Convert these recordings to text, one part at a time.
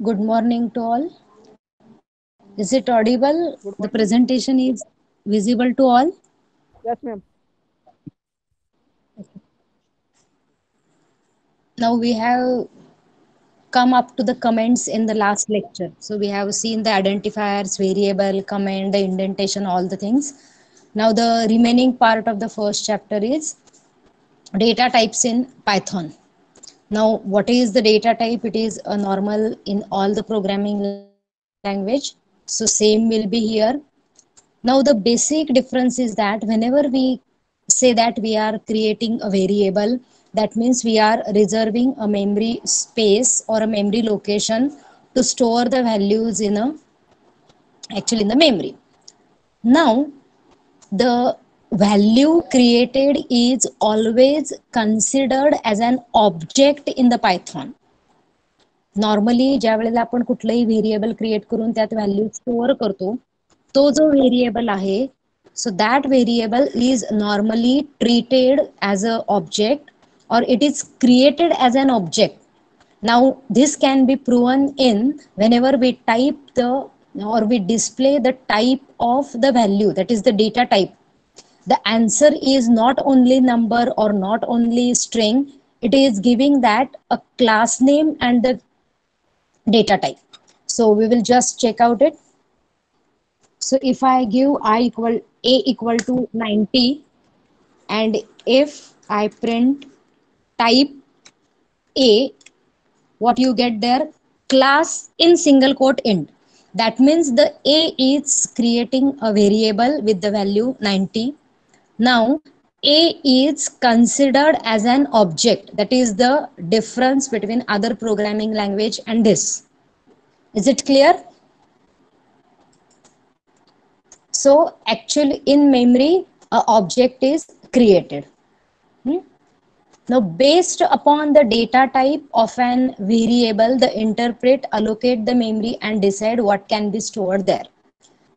Good morning to all. Is it audible? Good The morning. presentation is visible to all. Yes, ma'am. Now we have come up to the comments in the last lecture. So we have seen the identifiers, variable, comment, the indentation, all the things. Now the remaining part of the first chapter is data types in Python. Now what is the data type? It is a normal in all the programming language. So same will be here. Now the basic difference is that whenever we say that we are creating a variable, that means we are reserving a memory space or a memory location to store the values in a actually in the memory. Now the value created is always considered as an object in the Python. Normally ज्या वेळेला आपण कुठलंही variable create करून त्यात value store करतो, तो जो variable आहे, so that variable is normally treated as a object or it is created as an object. Now this can be proven in whenever we type the or we display the type of the value, that is the data type. The answer is not only number or not only string, it is giving that a class name and the data type. So we will just check out it. So if I give a equal to 90, and if I print type a, what you get there? Class in single quote int. That means the a is creating a variable with the value 90. Now a is considered as an object. That is the difference between other programming language and this. Is it clear? So actually in memory, a object is created. Hmm? Now based upon the data type of an variable, the interpret allocate the memory and decide what can be stored there.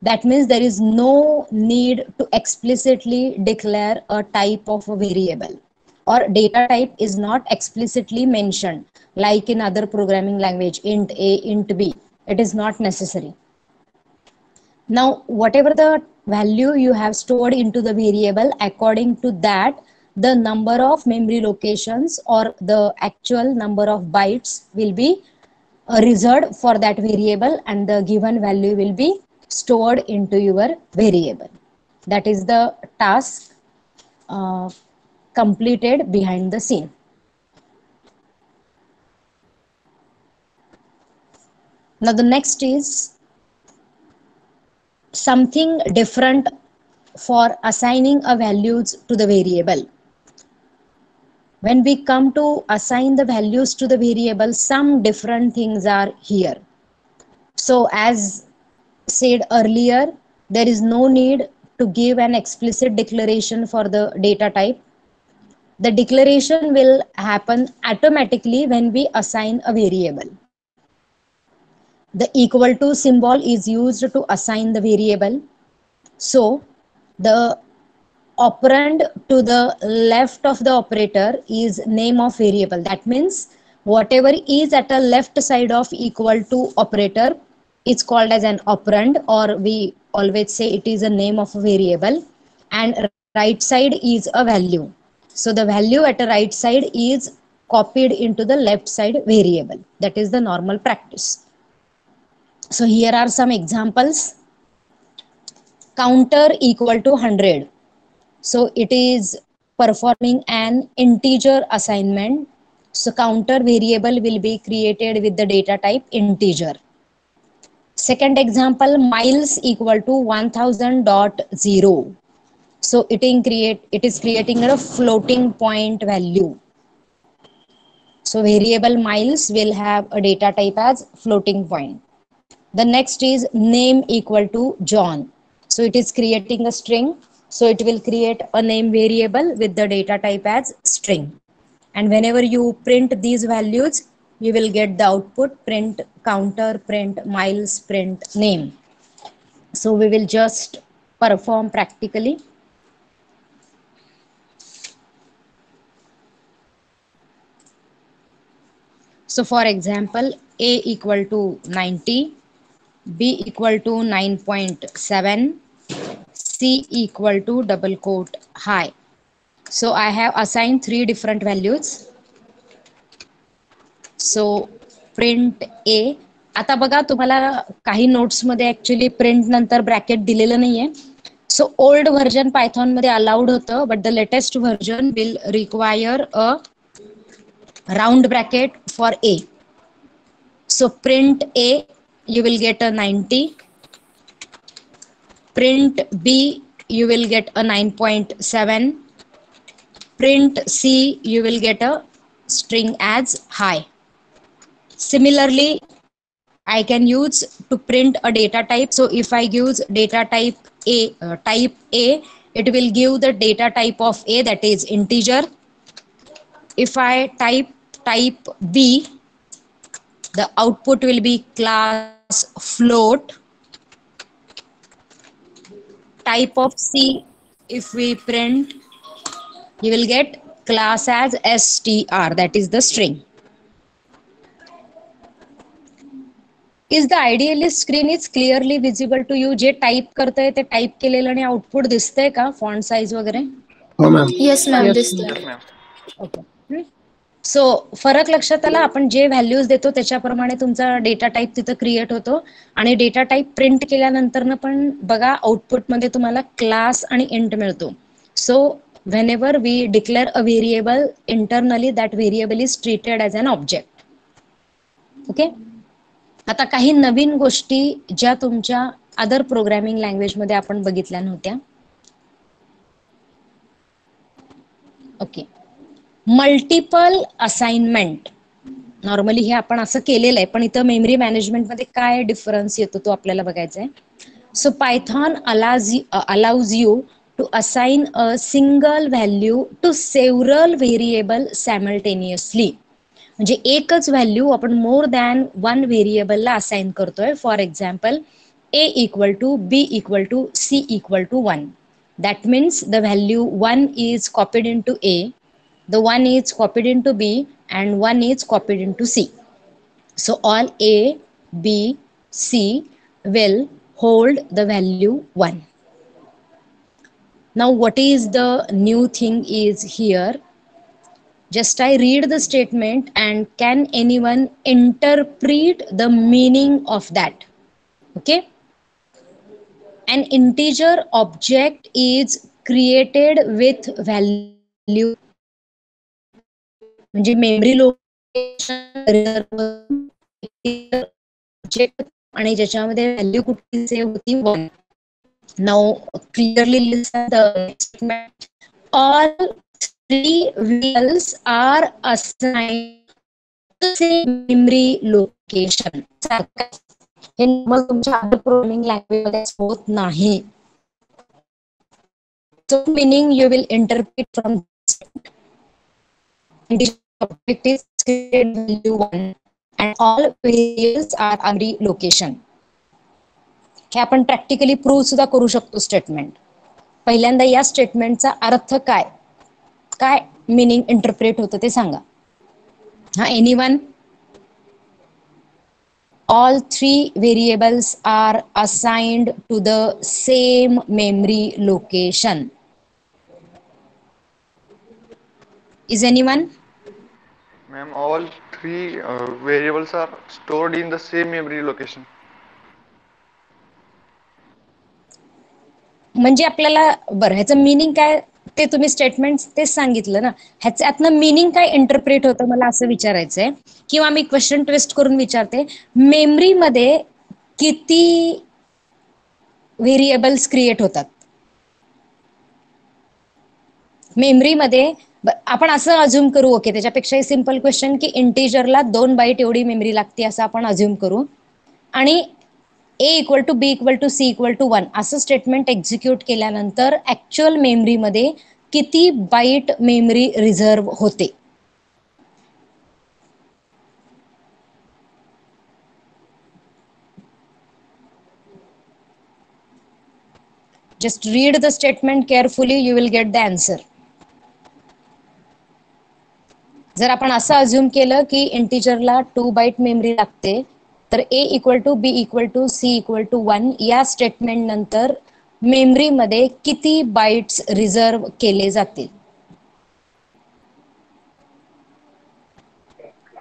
That means there is no need to explicitly declare a type of a variable, or data type is not explicitly mentioned like in other programming language, int a, int b. It is not necessary. Now, whatever the value you have stored into the variable, according to that, the number of memory locations or the actual number of bytes will be reserved for that variable, and the given value will be stored into your variable. That is the task uh, completed behind the scene. Now, the next is something different for assigning a values to the variable. When we come to assign the values to the variable, some different things are here. So as said earlier, there is no need to give an explicit declaration for the data type. The declaration will happen automatically when we assign a variable. The equal to symbol is used to assign the variable. So the operand to the left of the operator is name of variable. That means whatever is at the left side of equal to operator, it's called as an operand, or we always say it is a name of a variable, and right side is a value. So the value at the right side is copied into the left side variable. That is the normal practice. So here are some examples. Counter equal to 100. So it is performing an integer assignment. So counter variable will be created with the data type integer. Second example, miles equal to 1000.0. So it is creating a floating point value. So variable miles will have a data type as floating point. The next is name equal to John. So it is creating a string. So it will create a name variable with the data type as string. And whenever you print these values, you will get the output print counter, print miles, print name. So we will just perform practically. So for example, A equal to 90, B equal to 9.7, C equal to double quote high. So I have assigned three different values. So print A. आता बघा, तुम्हाला काही notes मध्ये actually print नंतर bracket दिलेलं नाहीये. So old version Python मध्ये allowed होतं, but the latest version will require a round bracket for a. So print A, you will get a 90. Print B, you will get a 9.7. Print C, you will get a string as high. Similarly, I can use to print a data type. So if I use data type A, it will give the data type of A, that is integer. If I type B, the output will be class float. Type of C, if we print, you will get class as str, that is the string. Is the idealist screen is clearly visible to you? जे type करतंय ते type केलेलं आणि output दिसतंय का, font size वगैरे? हो ma'am. Yes ma'am Yes. दिसतंय. Yes, ma'am. ओके. सो फरक लक्षात आला. आपण जे व्हॅल्यूज देतो त्याच्याप्रमाणे तुमचा डेटा टाईप तिथं क्रिएट होतो, आणि डेटा टाईप प्रिंट केल्यानंतर पण बघा आउटपुटमध्ये तुम्हाला क्लास आणि इंट मिळतो. So whenever we declare a variable internally, that variable is treated as an object. Okay. आता काही नवीन गोष्टी ज्या तुमच्या अदर प्रोग्रामिंग लँग्वेज मध्ये आपण बघितल्या नव्हत्या. ओके. Multiple assignment. नॉर्मली हे आपण असं केलेलं आहे, पण इथं मेमरी मॅनेजमेंट मध्ये काय डिफरन्स येतो तो आपल्याला बघायचा आहे. So Python allows you to assign a single value to several variable simultaneously. म्हणजे एकच व्हॅल्यू आपण मोर दॅन वन व्हेरिएबलला असाइन करतोय. For example, A equal to B equal to C equal to 1. That means the value 1 is copied into A, the 1 is copied into B, and 1 is copied into C. So all A, B, C will hold the value 1. Now what is the new thing is here? Just I read the statement, and can anyone interpret the meaning of that? Okay. An integer object is created with value. म्हणजे memory location object आणि ज्याच्यामध्ये value कुठली save होती 1. Now clearly listen the statement. All three variables are assigned to the same memory location. हे मग तुमच्या other programming language मध्ये होत नाही. So meaning you will interpret from object is created value 1 and all variables are memory location. हे आपण practically prove सुद्धा करू शकतो स्टेटमेंट. पहिल्यांदा या स्टेटमेंटचा अर्थ काय, काय मीनिंग इंटरप्रेट होतं ते सांगा. हा, anyone? All three variables are assigned to the same memory location. Is anyone? Ma'am, all three variables are stored in the same memory location. म्हणजे आपल्याला बरं ह्याचं मीनिंग काय ते तुम्ही स्टेटमेंट तेच सांगितलं ना. ह्याच्यातनं मीनिंग काय इंटरप्रेट होतं मला असं विचारायचंय, किंवा मी क्वेश्चन ट्विस्ट करून विचारते, मेमरीमध्ये किती व्हेरिएबल्स क्रिएट होतात? मेमरीमध्ये आपण असं अज्युम करू, ओके, त्याच्यापेक्षा सिंपल क्वेश्चन की इंटिजरला 2 बाईट एवढी मेमरी लागते असं आपण अज्युम करू, आणि A equal to B equal to C equal to 1 असं स्टेटमेंट एक्झिक्यूट केल्यानंतर ऍक्च्युअल मेमरीमध्ये किती बाईट मेमरी रिझर्व्ह होते? Just read the statement carefully, you will get the answer. जर आपण असं अज्युम केलं की इंटिजरला 2 बाईट मेमरी लागते, तर a equal to b equal to c equal to 1 या स्टेटमेंट नंतर मेमरीमध्ये किती बाईट्स रिझर्व केले जातील?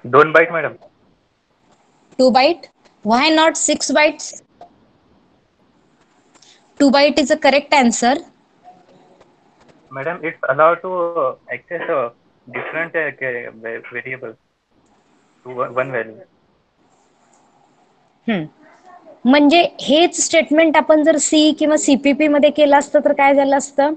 2 byte madam. 2 byte. Why not 6 bytes? 2 byte is a correct answer. Madam, it's allowed to access different variables to one value. म्हणजे हेच statement आपण जर सी किंवा सीपीपी मध्ये केलं असतं तर काय झालं असतं?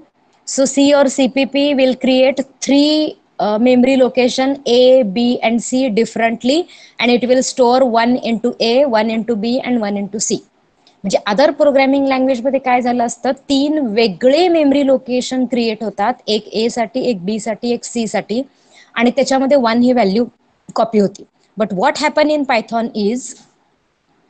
सो सी और CPP will create 3 memory location A, B and C differently and it will store 1 into A, 1 into B and 1 into C. म्हणजे अदर प्रोग्रामिंग लँग्वेज मध्ये काय झालं असतं, 3 वेगळे मेमरी लोकेशन क्रिएट होतात, एक ए साठी, एक बी साठी, एक सी साठी, आणि त्याच्यामध्ये 1 ही व्हॅल्यू कॉपी होती. But what happen in Python is,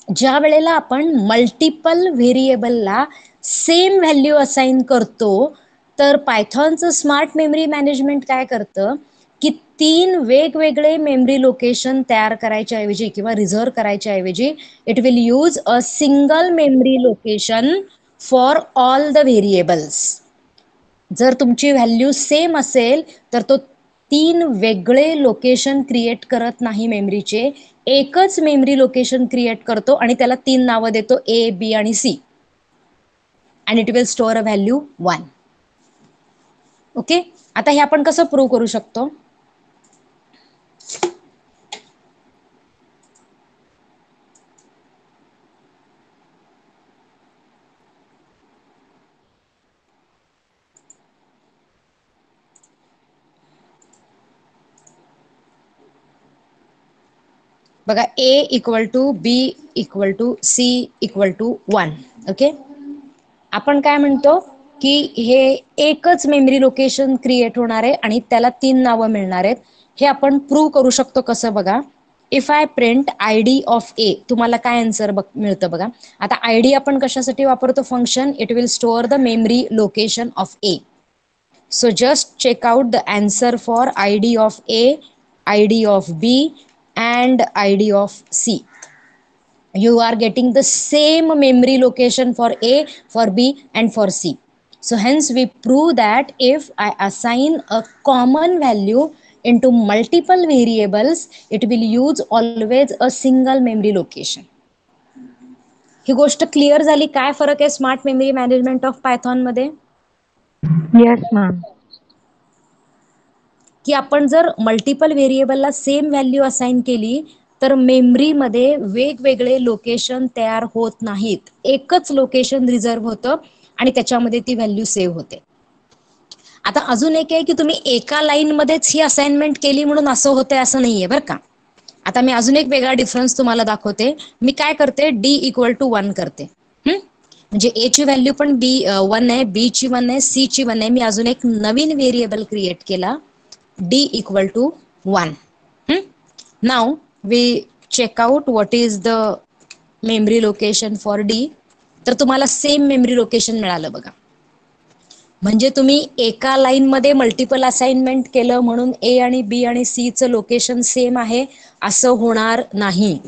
ज्या वेळेला आपण मल्टिपल व्हेरिएबलला सेम व्हॅल्यू असाइन करतो, तर पायथॉनचं स्मार्ट मेमरी मॅनेजमेंट काय करतं की 3 वेगवेगळे मेमरी लोकेशन तयार करायच्या ऐवजी किंवा रिझर्व करायच्या ऐवजी it will use a single memory location for all the variables. जर तुमची व्हॅल्यू सेम असेल तर तो 3 वेगळे लोकेशन क्रिएट करत नाही मेमरीचे, एकच मेमरी लोकेशन क्रिएट करतो आणि त्याला 3 नावं देतो, ए, बी आणि C, and it will store a value 1. Okay. आता हे आपण कसं प्रूव्ह करू शकतो? बघा, A equal to B equal to C equal to 1. Okay. आपण काय म्हणतो की हे एकच मेमरी लोकेशन क्रिएट होणार आहे आणि त्याला 3 नावं मिळणार आहेत. हे आपण प्रूव्ह करू शकतो कसं? बघा, if I print I D of A, तुम्हाला काय आन्सर मिळतं बघा. आता आय डी आपण कशासाठी वापरतो? Function. It will store the memory location of A. So just check out the answer for ID of A, ID of B and ID of C. You are getting the same memory location for A, for B and for C. So hence we prove that if I assign a common value into multiple variables, it will use always a single memory location. ही गोष्ट clear झाली? काय फरक आहे smart memory management of Python मध्ये? Yes ma'am. की आपण जर मल्टिपल व्हेरिएबलला सेम व्हॅल्यू असाइन केली तर मेमरीमध्ये वेगवेगळे लोकेशन तयार होत नाहीत, एकच लोकेशन रिझर्व होतं आणि त्याच्यामध्ये ती व्हॅल्यू सेव्ह होते. आता अजून एक आहे की तुम्ही एका लाईन मध्येच ही असाइनमेंट केली म्हणून असं होतंय असं नाहीये बरं का. आता मी अजून एक वेगळा डिफरन्स तुम्हाला दाखवते. मी काय करते, डी इक्वल टू 1 करते. म्हणजे ए ची व्हॅल्यू पण बी 1 आहे, बी ची 1 आहे, सी ची 1 आहे. मी अजून एक नवीन व्हेरिएबल क्रिएट केला, d equal to 1. Now we check out what is the memory location for d. तर तुम्हाला सेम मेमरी लोकेशन मिळालं बघा. म्हणजे तुम्ही एका लाईन मध्ये मल्टिपल असाइनमेंट केलं म्हणून ए आणि बी आणि सी चं लोकेशन सेम आहे असं होणार नाही.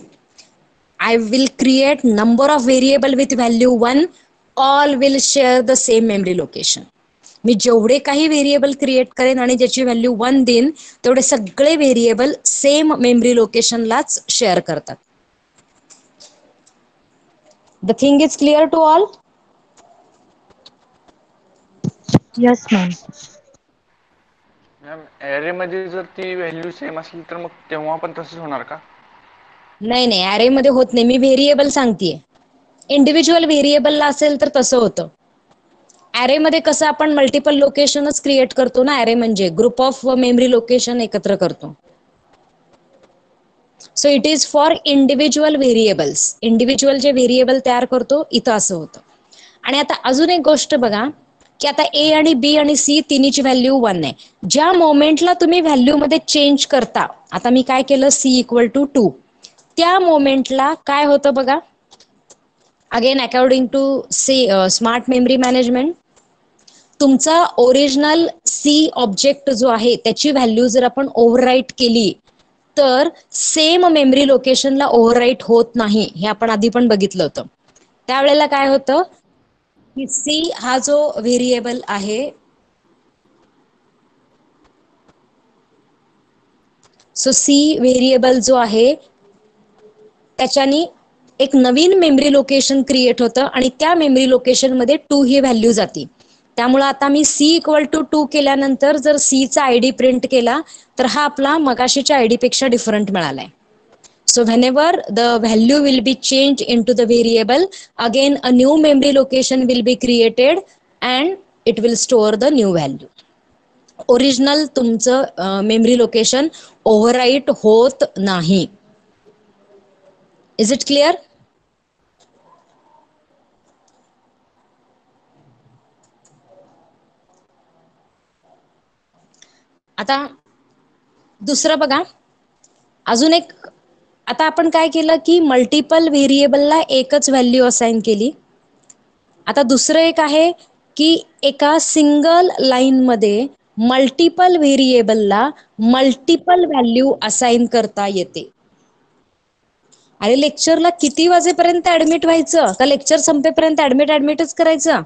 I will create number of variable with value 1, all will share the same memory location. मी जेवढे काही व्हेरिएबल क्रिएट करेन आणि ज्याची व्हॅल्यू 1 देईन तेवढे सगळे व्हेरिएबल सेम मेमरी लोकेशनलाच शेअर करतात. The thing is clear to all? Yes ma'am. Ma'am, array मध्ये जर ती व्हॅल्यू सेम असली तर मग तेव्हा पण तसंच होणार का? नाही नाही, ॲरे मध्ये होत नाही. मी व्हेरिएबल सांगतेय. इंडिव्हिज्युअल व्हेरिएबलला असेल तर तसं होतं. ॲरे मध्ये कसं आपण मल्टिपल लोकेशनच क्रिएट करतो ना, ॲरे म्हणजे ग्रुप ऑफ मेमरी लोकेशन एकत्र करतो. So it is for individual variables. Individual जे व्हेरिएबल तयार करतो इथं असं होतं. आणि आता अजून एक गोष्ट बघा की आता ए आणि बी आणि सी तिन्हीची व्हॅल्यू 1 आहे. ज्या मोमेंटला तुम्ही व्हॅल्यू मध्ये चेंज करता, आता मी काय केलं, सी इक्वल टू 2, त्या मोमेंटला काय होतं बघा. Again according to C smart memory management, तुमचा ओरिजिनल सी ऑब्जेक्ट जो आहे त्याची व्हॅल्यू जर आपण ओव्हरराईट केली तर सेम मेमरी लोकेशनला ओव्हरराईट होत नाही, हे आपण आधी पण बघितलं होतं. त्यावेळेला काय होतं की सी हा जो व्हेरिएबल आहे, सो सी व्हेरिएबल जो आहे त्याच्यानी एक नवीन मेमरी लोकेशन क्रिएट होतं आणि त्या मेमरी लोकेशन मध्ये 2 ही व्हॅल्यू जाते. त्यामुळे आता मी सी इक्वल टू 2 केल्यानंतर जर सी चा आयडी प्रिंट केला तर हा आपला मगाशीच्या आयडी पेक्षा डिफरंट मिळालाय. So whenever the value will be changed into the variable, again a new memory location will be created and it will store the new value. Original तुमचं memory location overwrite होत नाही. Is it clear? आता दुसरं बघा, अजून एक, आता आपण काय केलं की मल्टिपल व्हेरिएबलला एकच व्हॅल्यू असाइन केली. आता दुसरं एक आहे की एका सिंगल लाईन मध्ये मल्टिपल व्हेरिएबलला मल्टिपल व्हॅल्यू असाइन करता येते. अरे लेक्चरला किती वाजेपर्यंत ऍडमिट व्हायचं का लेक्चर संपेपर्यंत ऍडमिटच करायचं?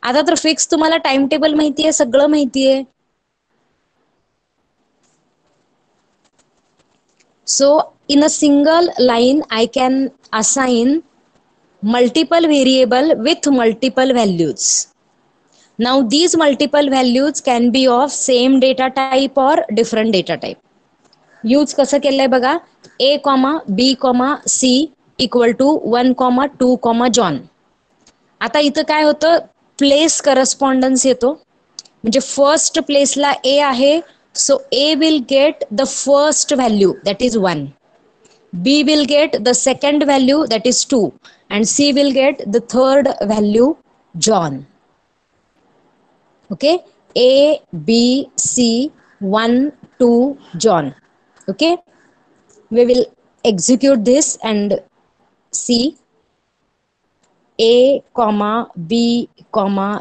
आता तर फिक्स तुम्हाला टाइम टेबल माहितीये, सगळं माहितीये. So in a single line I can assign multiple variable with multiple values. Now these multiple values can be of same data type or different data type. Use कसं केलंय बघा, a, b, c equal to 1, 2, John. आता इथं काय होतं, place correspondence येतो. म्हणजे first प्लेसला ए आहे, so A will get the first value that is 1. B will get the second value that is 2 and C will get the third value John. Okay, A, B, C, 1, 2, John. Okay, we will execute this and see A, B,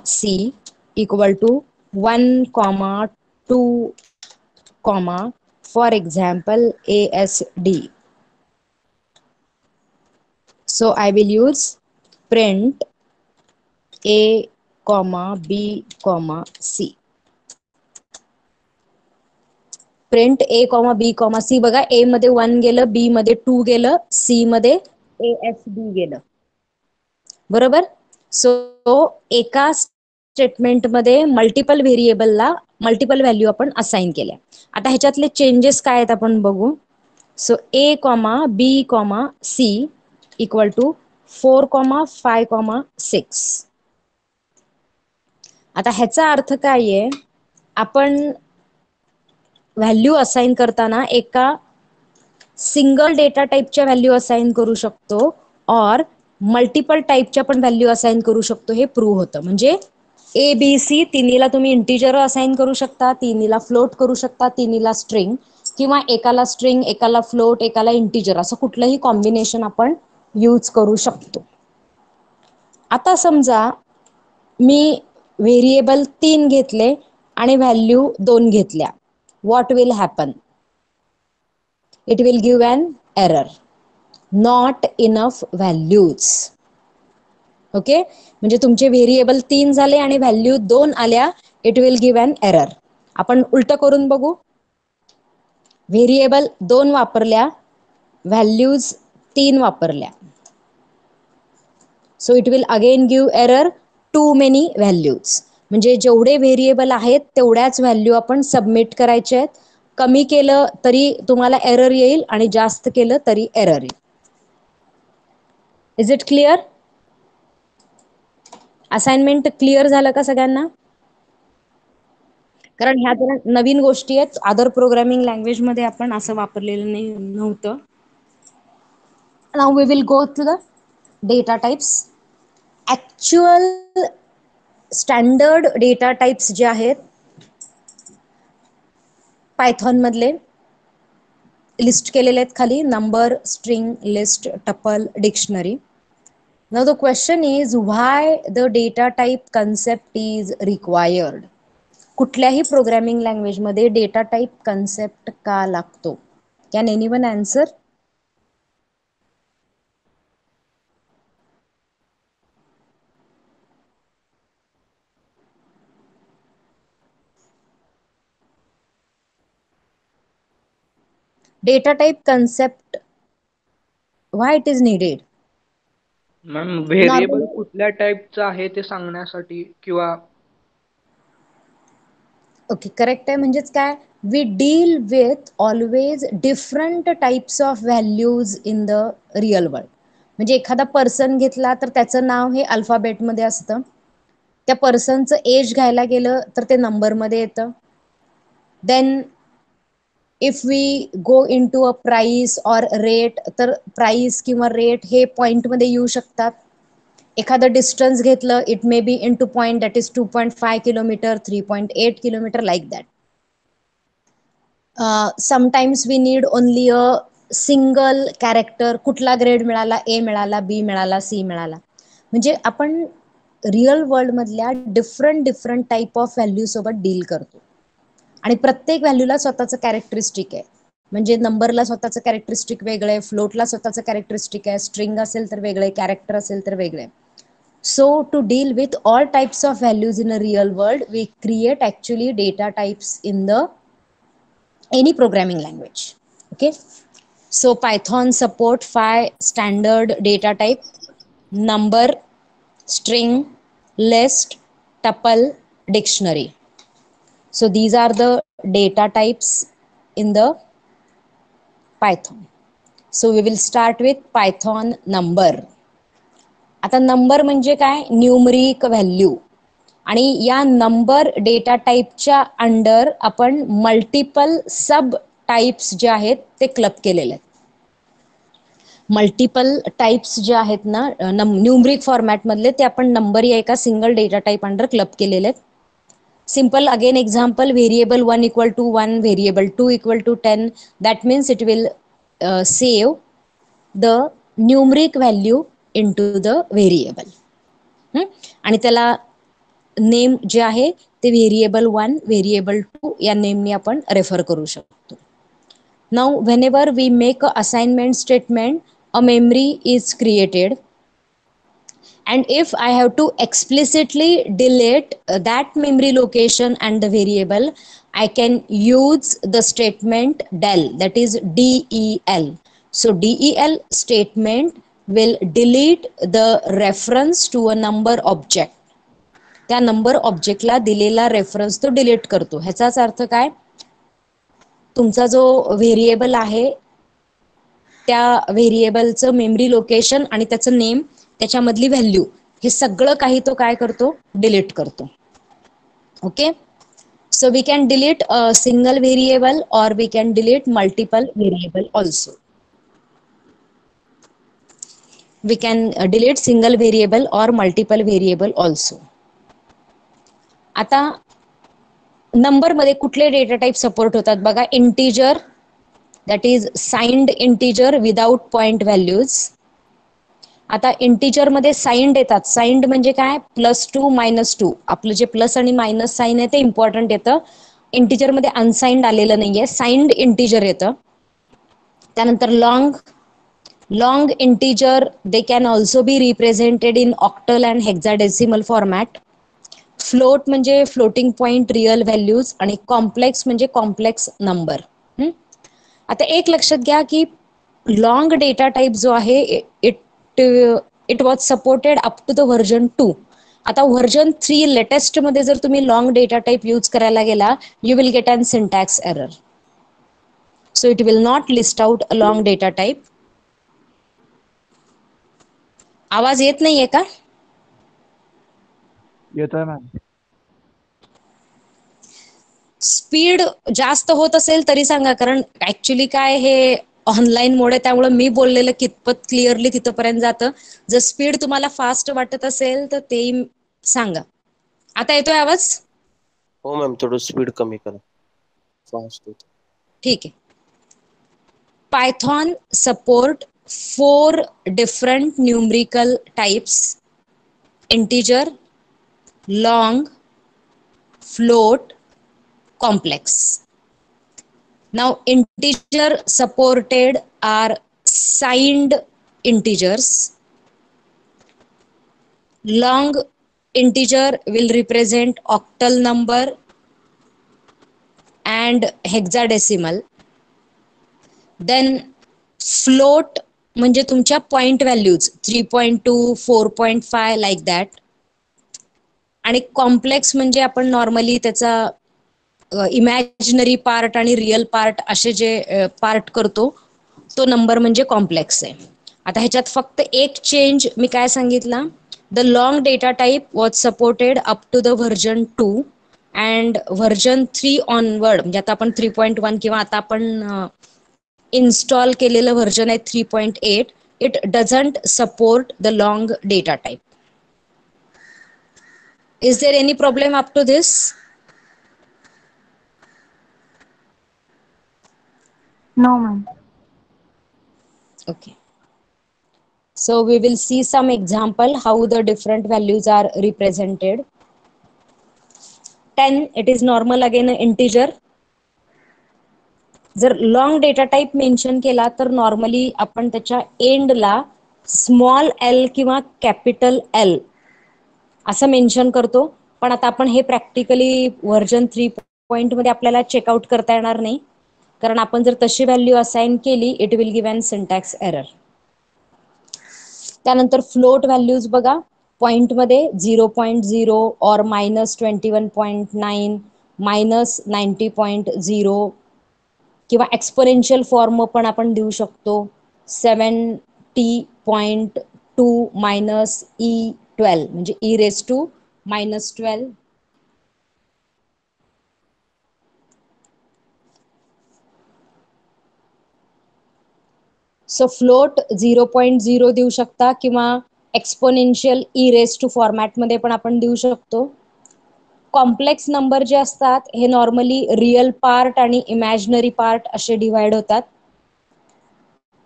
C equal to 1, 2, for example ASD. So I will use print A, B, C. Print A, B, C बघा, A मध्ये 1 गेलं, B मध्ये 2 गेलं, C मध्ये ASD गेलं. बरोबर? So एका statement मध्ये मल्टिपल व्हेरिएबलला मल्टिपल व्हॅल्यू आपण असाइन केल्या. आता ह्याच्यातले चेंजेस काय आहेत आपण बघू. So A, B, C equal to 4, 5, 6. आता ह्याचा अर्थ काय आहे, आपण व्हॅल्यू असाइन करताना एका सिंगल डेटा टाईपच्या व्हॅल्यू असाइन करू शकतो और मल्टिपल टाईपच्या पण व्हॅल्यू असाइन करू शकतो, हे प्रूव्ह होतं. म्हणजे ए बी सी तिन्हीला तुम्ही इंटिजर असाइन करू शकता, तिन्हीला फ्लोट करू शकता, तिन्हीला स्ट्रिंग, किंवा एकाला स्ट्रिंग, एकाला फ्लोट, एकाला इंटिजर, असं कुठलंही कॉम्बिनेशन आपण यूज करू शकतो. आता समजा मी व्हेरिएबल 3 घेतले आणि व्हॅल्यू 2 घेतल्या. What will happen? It will give an error, not enough values. Okay, म्हणजे तुमचे व्हेरिएबल 3 झाले आणि व्हॅल्यू 2 आल्या, it will give an error. आपण उलट करून बघू. व्हेरिएबल 2 वापरल्या, व्हॅल्यूज 3 वापरल्या, so it will again give error, too many values. म्हणजे जेवढे व्हेरिएबल आहेत तेवढ्याच व्हॅल्यू आपण सबमिट करायचे आहेत. कमी केलं तरी तुम्हाला एरर येईल आणि जास्त केलं तरी एरर येईल. Is it clear? Assignment clear झालं का सगळ्यांना? कारण ह्या जरा नवीन गोष्टी आहेत, अदर प्रोग्रामिंग लँग्वेज मध्ये आपण असं वापरलेलं नव्हतं. Now we will go to the data types. Actual standard data types जे आहेत पायथॉन मधले लिस्ट केलेले आहेत खाली, number, string, list, tuple, dictionary. Now the question is why the data type concept is required. कुठल्याही प्रोग्रामिंग लँग्वेज मध्ये data type concept का लागतो? Can anyone answer? Data type concept, why it is needed? Ma'am variable Normally, कुठल्या टाईपचं आहे ते सांगण्यासाठी किंवा ओके करेक्ट आहे. म्हणजेच काय, we deal with always different types of values in the real world. म्हणजे एखादा पर्सन घेतला तर त्याचं नाव हे अल्फाबेटमध्ये असतं. त्या पर्सनचं एज घ्यायला गेलं तर ते नंबरमध्ये येतं. Then if we go into a price or rate, तर प्राइस किंवा रेट हे पॉईंटमध्ये येऊ शकतात. एखादं डिस्टन्स घेतलं, it may be into point, that is 2.5 kilometre, 3.8 kilometre, like that. Sometimes we need only a single character. कुठला grade मिळाला, ए मिळाला, बी मिळाला, सी मिळाला. म्हणजे आपण रिअल वर्ल्डमधल्या डिफरंट टाईप ऑफ व्हॅल्यू सोबत डील करतो आणि प्रत्येक व्हॅल्यूला स्वतःचं कॅरेक्टरिस्टिक आहे. म्हणजे नंबरला स्वतःचं कॅरेक्टरिस्टिक वेगळं आहे, फ्लोटला स्वतःचं कॅरेक्टरिस्टिक आहे, स्ट्रिंग असेल तर वेगळे, कॅरेक्टर असेल तर वेगळे. So to deal with all types of values in a real world, we create actually data types in the any programming language. Okay. So Python support 5 standard data type: number, string, list, tuple, dictionary. So these are the data types in the Python. So we will start with Python number. आता number म्हणजे काय, numeric value. आणि या number data टाईपच्या under आपण multiple सब types जे आहेत ते क्लब केलेले आहेत. मल्टिपल टाइप्स जे आहेत ना न्यूमरिक फॉर्मॅट मधले, ते आपण नंबर या एका single data type under club केलेले आहेत. Simple again example, variable 1 equal to 1, variable 2 equal to 10. That means it will save the numeric value into the variable. आणि त्याला नेम जे आहे ते व्हेरिएबल 1, व्हेरिएबल 2 या नेमने आपण रेफर करू शकतो. Now whenever we make a assignment statement, a memory is created. And if I have to explicitly delete that memory location and the variable, I can use the statement del, that is del. So del statement will delete the reference to a number object. त्या number ऑब्जेक्टला दिलेला reference तो delete करतो. ह्याचाच अर्थ काय, तुमचा जो व्हेरिएबल आहे त्या व्हेरिएबलचं मेमरी लोकेशन आणि त्याचं नेम, त्याच्यामधली व्हॅल्यू, हे सगळं काही तो काय करतो, डिलीट करतो. Okay. So we can delete a single variable और we can delete multiple variable also. We can delete single variable और मल्टिपल व्हेरिएबल ऑल्सो. आता नंबर मध्ये कुठले डेटा टाइप सपोर्ट होतात बघा, integer, that is signed integer without point values. आता integer मध्ये signed येतात. साइंड म्हणजे काय, +2 -2. आपलं जे प्लस आणि मायनस साइन आहे ते इम्पॉर्टंट येतं. इंटीजर मध्ये अनसाइंड आलेलं नाहीये, साइंड इंटीजर येतं. त्यानंतर long integer, they can also be represented in octal and hexadecimal format. Float म्हणजे फ्लोटिंग पॉइंट रिअल व्हॅल्यूज. आणि कॉम्प्लेक्स म्हणजे कॉम्प्लेक्स नंबर. आता एक लक्षात घ्या की लॉंग डेटा टाइप जो आहे it was supported up to the version 2. आता व्हर्जन 3 लेटेस्ट मध्ये जर तुम्ही लॉंग डेटा टाइप यूज करायला गेला, you will get an syntax error. So it will not list out a long data type. आवाज येत नाहीये का? येतोय मॅम. स्पीड जास्त होत असेल तरी सांगा, कारण ऍक्च्युली काय हे ऑनलाईन मोड आहे, त्यामुळे मी बोललेलं कितपत क्लिअरली तिथपर्यंत जातं. जर स्पीड तुम्हाला फास्ट वाटत असेल तर ते सांगा. आता येतोय आवाज? हो मॅम, थोडं स्पीड कमी करा, फास्ट होत. ठीक आहे. Python support 4 different numerical types: integer, long, float, complex. Now integer supported are signed integers. Long integer will represent octal number and hexadecimal. Then float म्हणजे तुमच्या पॉइंट व्हॅल्यूज 3.2 4.5 लाईक दॅट. आणि complex म्हणजे आपण normally त्याचा imaginary part आणि real part असे जे part करतो तो नंबर म्हणजे कॉम्प्लेक्स आहे. आता ह्याच्यात फक्त एक चेंज मी काय सांगितला, the long data type was supported up to the version 2 and version 3 onward, म्हणजे आता आपण 3.1 किंवा आता आपण इन्स्टॉल केलेलं व्हर्जन आहे 3.8, it doesn't support the long data type. Is there any problem up to this? No, ma'am. Okay. So we will see some example how the different values are represented. 10, it is normal again an integer. जर long data type mention केला तर normally आपण त्याच्या एंडला small L किंवा capital L असं mention करतो. पण आता आपण हे प्रॅक्टिकली व्हर्जन 3 मध्ये आपल्याला चेकआउट करता येणार नाही, कारण आपण जर तशी व्हॅल्यू असाइन केली it will give an syntax error. त्यानंतर फ्लोट व्हॅल्यूज बघा, पॉइंटमध्ये 0.0 और -21.9 -90.0 किंवा एक्सपोनेन्शियल फॉर्म पण आपण देऊ शकतो 70.2 -e12 म्हणजे e⁻⁻12. सो फ्लोट 0.0 देऊ शकता किंवा एक्सपोनेन्शियल e⁻² फॉर्मॅटमध्ये पण आपण देऊ शकतो. कॉम्प्लेक्स नंबर जे असतात हे नॉर्मली रिअल पार्ट आणि इमॅजिनरी पार्ट असे डिवाइड होतात.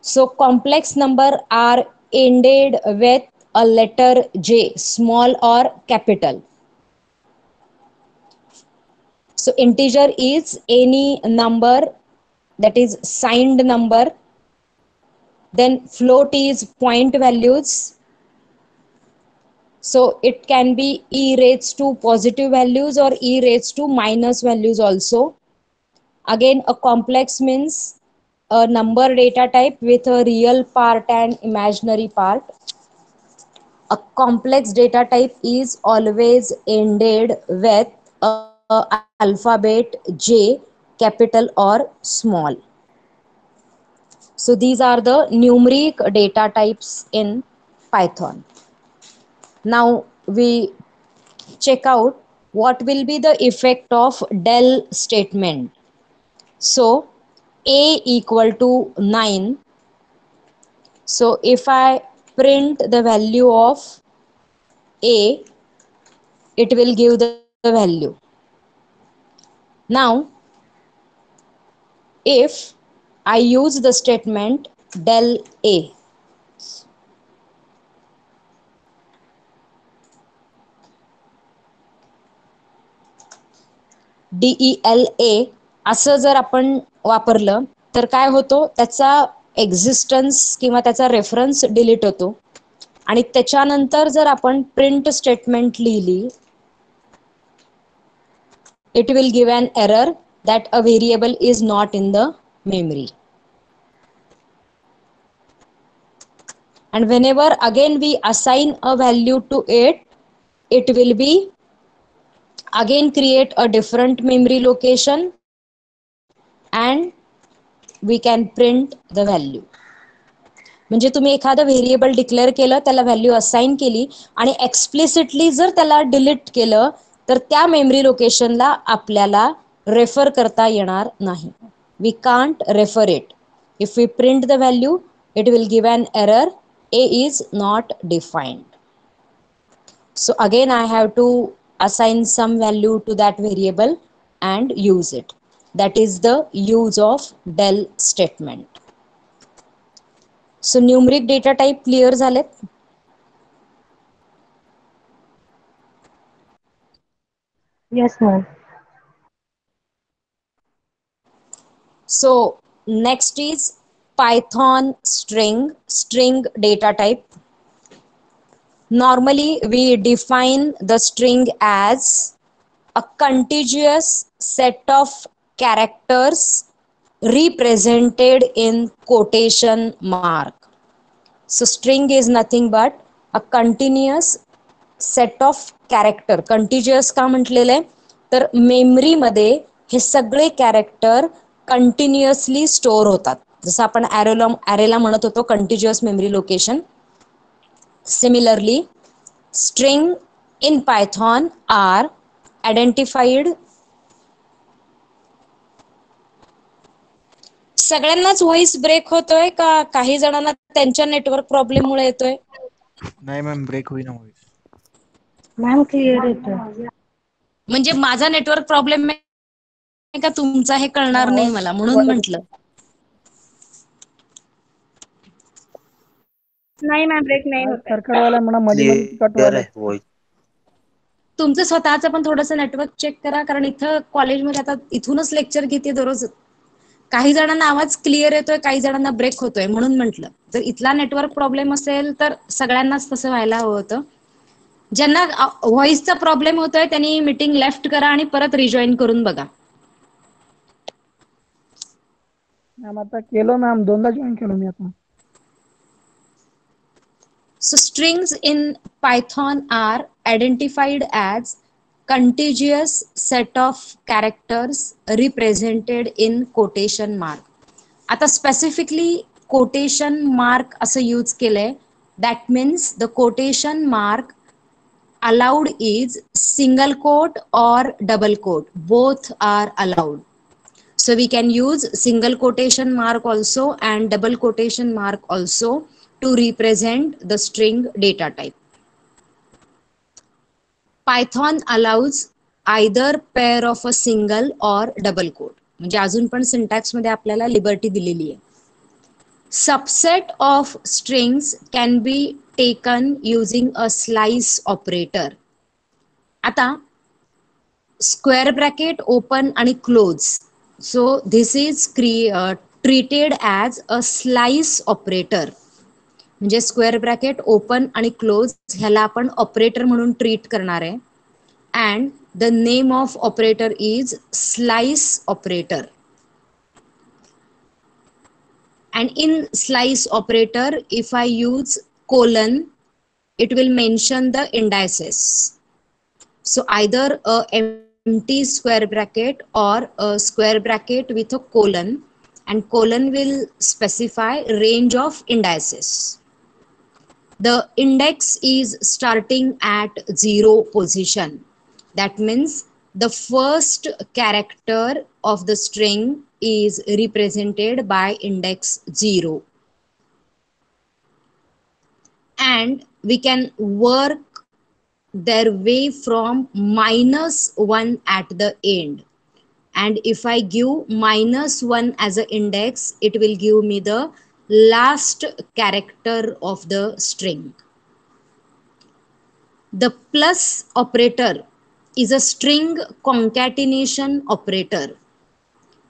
So complex number are ended with a letter J, small और capital. So integer is any number that is signed number. Then float is point values. So it can be e⁻² positive values or e⁻² values also. Again, a complex means a number data type with a real part and imaginary part. A complex data type is always ended with a alphabet J, capital or small. So these are the numeric data types in Python. Now we check out what will be the effect of del statement. So a equal to 9. So if I print the value of a, it will give the value. Now if I use the statement del a, DELA असं जर आपण वापरलं तर काय होतो, त्याचा existence किंवा त्याचा रेफरन्स डिलीट होतो. आणि त्याच्यानंतर जर आपण प्रिंट स्टेटमेंट लिहिली, it will give an error that a variable is not in the memory. And whenever again we assign a value to it, it will be again create a different memory location and we can print the value. म्हणजे तुम्ही एखादं variable declare केलं, त्याला value assign केली आणि explicitly जर त्याला delete केलं तर त्या मेमरी लोकेशनला आपल्याला रेफर करता येणार नाही. We can't refer it. If we print the value it will give an error, a is not defined. So again I have to assign some value to that variable and use it. That is the use of del statement. So numeric data type clear झालेत? Yes, ma'am. So next is Python string data type. Normally we define the string as a contiguous set of characters represented in quotation mark. So string is nothing but a continuous set of character. contiguous का म्हटलेलं आहे तर मेमरीमध्ये हे सगळे character continuously store होतात. जसं आपण ॲरेला म्हणत होतो continuous memory location. Similarly, string in Python are identified. सगळ्यांनाच व्हॉइस ब्रेक होतोय का काही जणांना त्यांच्या नेटवर्क प्रॉब्लेम मुळे येतोय? नाही मॅम, ब्रेक होईना व्हॉइस. Ma'am, clear येतोय. म्हणजे माझा नेटवर्क प्रॉब्लेम आहे का तुमचा हे कळणार नाही मला, म्हणून म्हटलं. नाही मॅम, ब्रेक नाही होत आहे. खरखरवायला म्हणा, मध्ये मध्ये कट क्लिअर व्हायला. आहे व्हॉइस. तुमचं स्वतःचं पण थोडंसं नेटवर्क चेक करा, कारण इथं कॉलेजमध्ये आता इथूनच लेक्चर घेते दररोज. काही जणांना आवाज क्लिअर येतोय, काही जणांना ब्रेक होतोय, म्हणून म्हटलं. जर इथला नेटवर्क प्रॉब्लेम असेल तर सगळ्यांनाच तसं व्हायला हवं होतं. ज्यांना व्हॉइसचा प्रॉब्लेम होतोय त्यांनी मीटिंग लेफ्ट करा आणि परत रिजॉईन करून बघा. मॅम आता केलं मॅम, दोनदा जॉईन केलं मी आता. So strings in Python are identified as contiguous set of characters represented in quotation mark. आता specifically quotation mark असं यूज केलंय. That means the quotation mark allowed is single quote or double quote. Both are allowed. So we can use single quotation mark also and double quotation mark also to represent the string data type. Python allows either pair of a single or double quote. म्हणजे अजून पण syntax मध्ये आपल्याला liberty दिलेली आहे. Subset of strings can be taken using a slice operator. आता square bracket open आणि close. So this is treated as a slice operator. म्हणजे स्क्वेअर ब्रॅकेट ओपन आणि क्लोज ह्याला आपण ऑपरेटर म्हणून ट्रीट करणार आहे. And the name of operator is slice operator. And in slice operator, if I use colon, it will mention the indices. So either a empty square bracket or a square bracket with a colon, and colon will specify range of indices. The index is starting at 0 position. That means the first character of the string is represented by index 0. And we can work their way from -1 at the end. And if I give -1 as an index, it will give me the last character of the string. The plus operator is a string concatenation operator.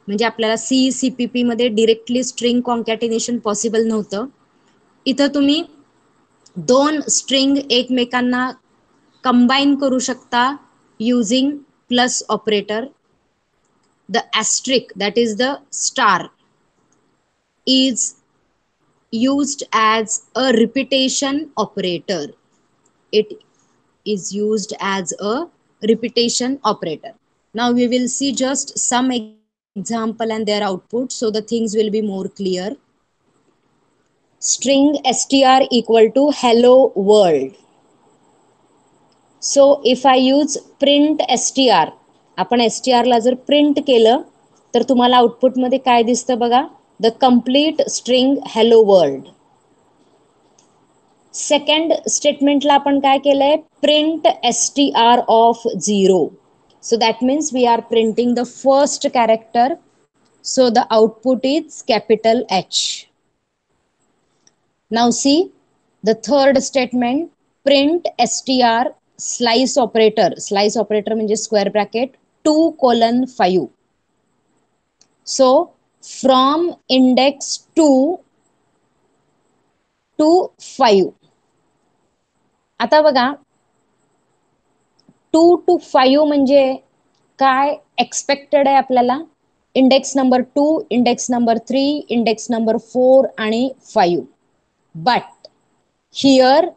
म्हणजे आपल्याला CPP मध्ये directly string कॉन्कॅटिनेशन possible नव्हतं. इथं तुम्ही दोन string एकमेकांना combine करू शकता using plus operator. The asterisk, that is the star, is used as a repetition operator. It is used as a repetition operator. Now we will see just some example and their output, so the things will be more clear. String str equal to hello world. So if I use print str, आपण str ला जर print केलं तर तुम्हाला output मध्ये काय दिसतं बघा, the complete string hello world. Second स्टेटमेंटला आपण काय केलंय, print str of 0. So that means we are printing the first character, so the output is capital H. Now see the third statement, print str slice operator म्हणजे square bracket 2:5. So from index 2 to 5. आता बघा 2 to 5 म्हणजे काय expected आहे आपल्याला, index number 2, index number 3, index number 4 आणि 5. But here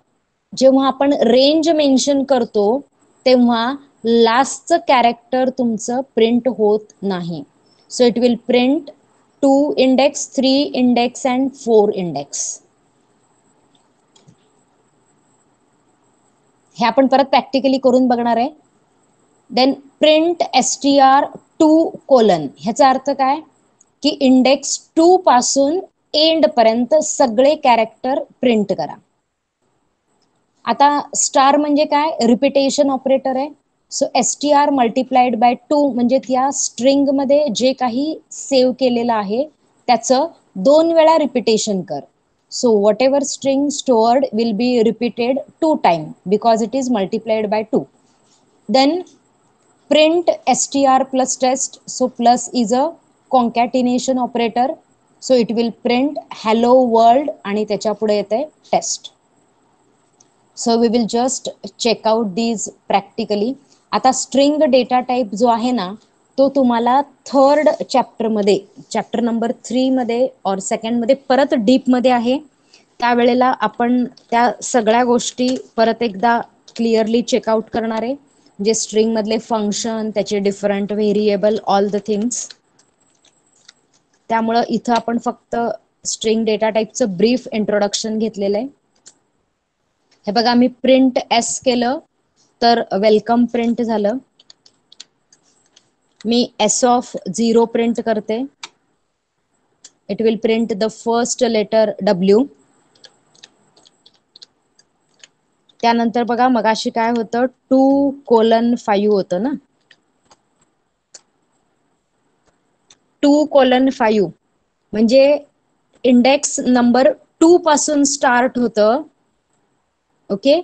जेव्हा आपण रेंज मेन्शन करतो तेव्हा लास्टचं कॅरेक्टर तुमचं प्रिंट होत नाही. So it will print 2 index, 3 index and 4 index. हे आपण परत प्रॅक्टिकली करून बघणार आहे. देन प्रिंट str2:, ह्याचा अर्थ काय की इंडेक्स 2 पासून एंड पर्यंत सगळे कॅरेक्टर प्रिंट करा. आता स्टार म्हणजे काय, रिपिटेशन ऑपरेटर आहे. सो str मल्टिप्लाइड बाय 2 म्हणजे त्या स्ट्रिंग मध्ये जे काही सेव्ह केलेलं आहे त्याचं 2 वेळा रिपिटेशन कर. So whatever string stored will be repeated 2 times because it is multiplied by 2. Then print str plus test. So plus is a concatenation operator. So it will print hello world आणि त्याच्या पुढे येते test. So we will just check out these practically. आता string data type जो आहे ना तो तुम्हाला थर्ड चॅप्टर मध्ये, चॅप्टर नंबर 3 मध्ये और सेकंड मध्ये परत डीप मध्ये आहे. त्यावेळेला आपण त्या सगळ्या गोष्टी परत एकदा क्लिअरली चेकआउट करणार आहे. जे स्ट्रिंग मधले फंक्शन, त्याचे different variable, all the things. त्यामुळं इथं आपण फक्त स्ट्रिंग डेटा टाईपचं ब्रीफ इंट्रोडक्शन घेतलेलं आहे. हे बघा मी प्रिंट एस केलं तर वेलकम प्रिंट झालं. मी s(0) प्रिंट करते. It will print the first letter W. त्यानंतर बघा मगाशी काय होतं, 2:5 होतं ना, 2:5 म्हणजे इंडेक्स नंबर 2 पासून स्टार्ट होतं. ओके,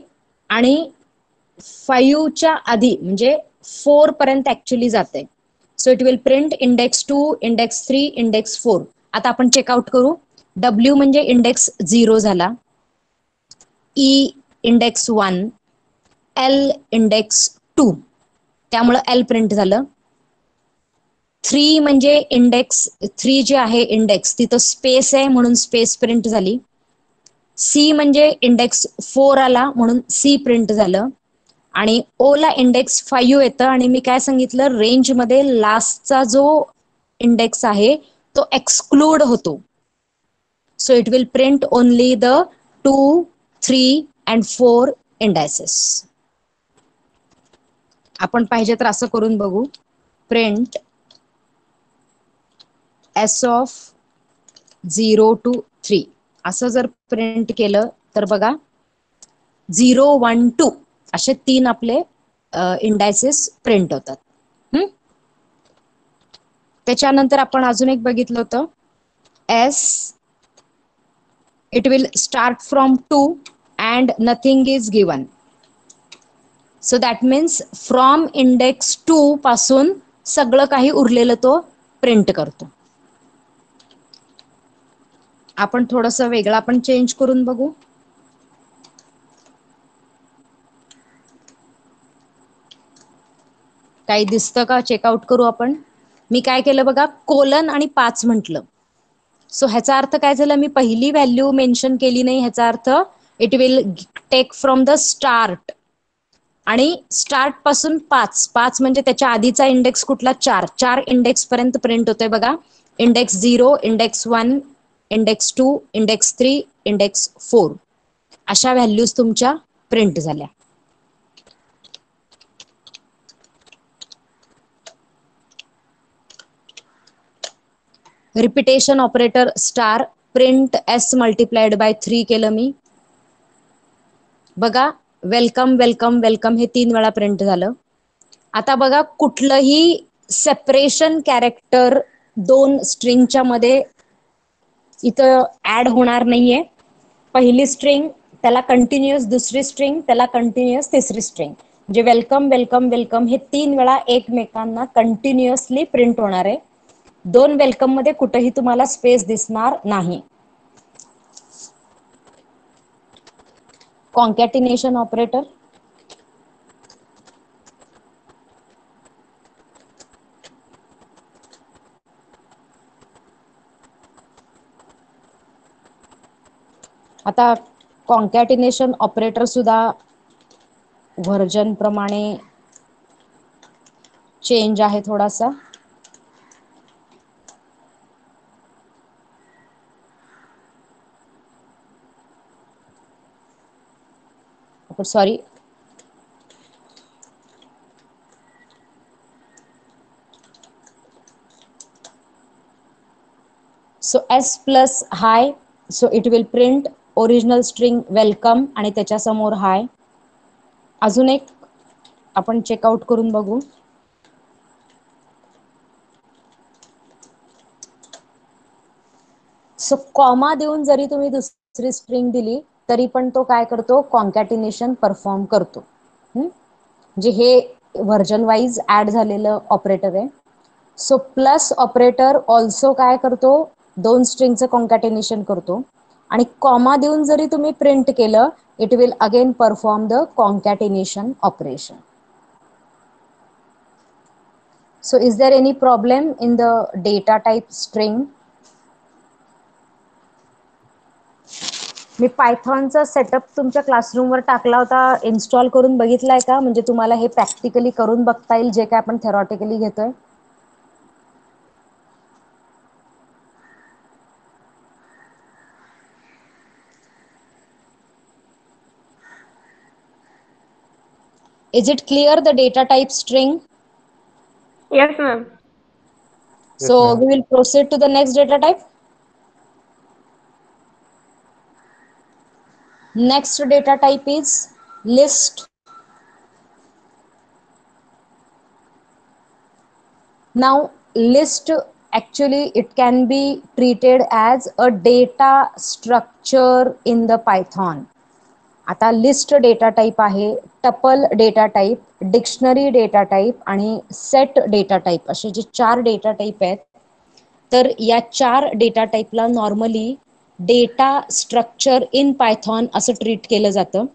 आणि 5च्या आधी म्हणजे 4 पर्यंत ऍक्च्युअली जाते. So it will print index 2, index 3, index 4. आता आपण चेकआउट करू. W म्हणजे इंडेक्स 0 झाला, E इंडेक्स 1, L इंडेक्स 2, त्यामुळं L प्रिंट झालं. 3 म्हणजे इंडेक्स 3 जे आहे इंडेक्स तिथं स्पेस आहे म्हणून स्पेस प्रिंट झाली. C म्हणजे इंडेक्स 4 आला म्हणून C प्रिंट झालं. आणि O ला इंडेक्स 5 येतं आणि मी काय सांगितलं, रेंज मध्ये लास्टचा जो इंडेक्स आहे तो एक्सक्लूड होतो. So it will print only the 2, 3 and 4 indices. आपण पाहिजे तर असं करून बघू. प्रिंट s(0 to 3) असं जर प्रिंट केलं तर बघा 0, 1, 2 असे 3 आपले इंडायसेस प्रिंट होतात. त्याच्यानंतर आपण अजून एक बघितलं होतं, s it will start from 2 and nothing is given. So that means from index 2 पासून सगळं काही उरलेलं तो प्रिंट करतो. आपण थोडस वेगळं आपण चेंज करून बघू. काही दिसतं का, चेकआउट करू आपण. मी काय केलं बघा, कोलन आणि 5 म्हटलं. सो ह्याचा अर्थ काय झालं, मी पहिली व्हॅल्यू मेन्शन केली नाही. ह्याचा अर्थ it will take from the start, आणि स्टार्ट पासून 5 म्हणजे त्याच्या आधीचा इंडेक्स कुठला, 4 इंडेक्स पर्यंत प्रिंट होतोय बघा. Index 0, index 1, index 2, index 3, index 4 अशा व्हॅल्यूज तुमच्या प्रिंट झाल्या. Repetition operator star, print s multiplied by 3 केलं मी. बघा वेलकम वेलकम वेलकम हे 3 वेळा प्रिंट झालं. आता बघा कुठलंही सेपरेशन कॅरेक्टर 2 स्ट्रिंगच्या मध्ये इथं ऍड होणार नाहीये. पहिली स्ट्रिंग त्याला कंटिन्युअस दुसरी स्ट्रिंग त्याला कंटिन्युअस तिसरी स्ट्रिंग, म्हणजे वेलकम वेलकम वेलकम हे 3 वेळा एकमेकांना कंटिन्युअसली प्रिंट होणार आहे. 2 वेलकम मध्ये कुठेही तुम्हाला स्पेस दिसणार नाही. कॉन्कॅटिनेशन ऑपरेटर, आता कॉन्कॅटिनेशन ऑपरेटर सुद्धा व्हर्जन प्रमाणे चेंज आहे थोडासा. Sorry, so s plus hi, so it will print original string welcome आणि त्याच्या समोर हाय. अजून एक आपण चेकआउट करून बघू. सो कॉमा देऊन जरी तुम्ही दुसरी स्ट्रिंग दिली तरी पण तो काय करतो, कॉन्कॅटिनेशन परफॉर्म करतो. म्हणजे हे व्हर्जन वाईज ऍड झालेलं ऑपरेटर आहे. सो प्लस ऑपरेटर ऑल्सो काय करतो, 2 स्ट्रिंगचं कॉन्कॅटिनेशन करतो आणि कॉमा देऊन जरी तुम्ही प्रिंट केलं, it will again perform the concatenation operation. So is there any problem in the data type string? मी पायथॉनचा सेटअप तुमच्या क्लासरूमवर टाकला होता, इन्स्टॉल करून बघितलाय का? म्हणजे तुम्हाला हे प्रॅक्टिकली करून बघता येईल जे काय आपण थेरॉटिकली घेतोय. Is it clear the data type string? Yes, ma'am. Yes, So ma'am. we will proceed to the next data type. Next data type is list. Now list actually it can be treated as a data structure in the Python. आता list data type आहे, tuple data type, dictionary data type आणि set data type असे जे 4 data type आहेत. तर या 4 data टाईपला normally data structure in Python असं ट्रीट केलं जातं.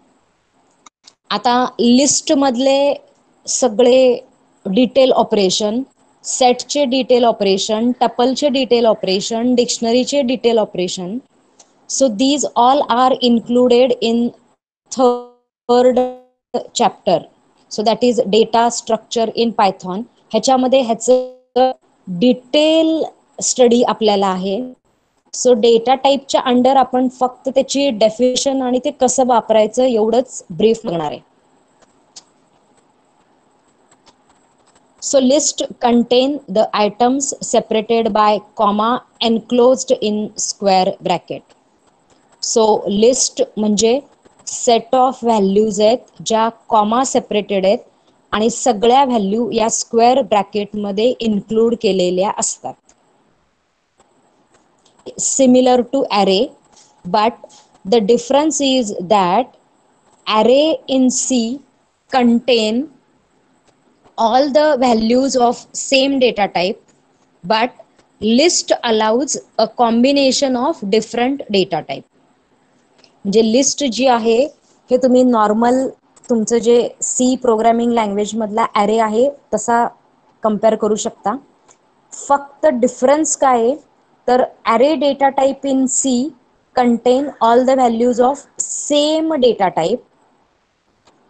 आता लिस्ट मधले सगळे डिटेल ऑपरेशन, सेटचे डिटेल ऑपरेशन, टपलचे डिटेल ऑपरेशन, डिक्शनरीचे detail operation, so these all are included in third chapter, so that is data structure in Python. ह्याच्यामध्ये ह्याचं डिटेल स्टडी आपल्याला आहे. सो डेटा टाईपच्या अंडर आपण फक्त त्याची डेफिनेशन आणि ते कसं वापरायचं एवढंच ब्रीफ करणार आहे. So list contain the items separated by comma enclosed in square bracket. So list म्हणजे सेट ऑफ व्हॅल्यूज आहेत ज्या कॉमा सेपरेटेड आहेत आणि सगळ्या व्हॅल्यू या स्क्वेअर ब्रॅकेटमध्ये इन्क्लूड केलेल्या असतात. Similar to array, but the difference is that array in C contain all the values of same data type, but list allows a combination of different data type. म्हणजे list जी आहे हे तुम्ही normal तुमचं जे C programming language मधला array आहे तसा compare करू शकता. फक्त डिफरन्स काय आहे तर array data type in C contain all the values of same data type,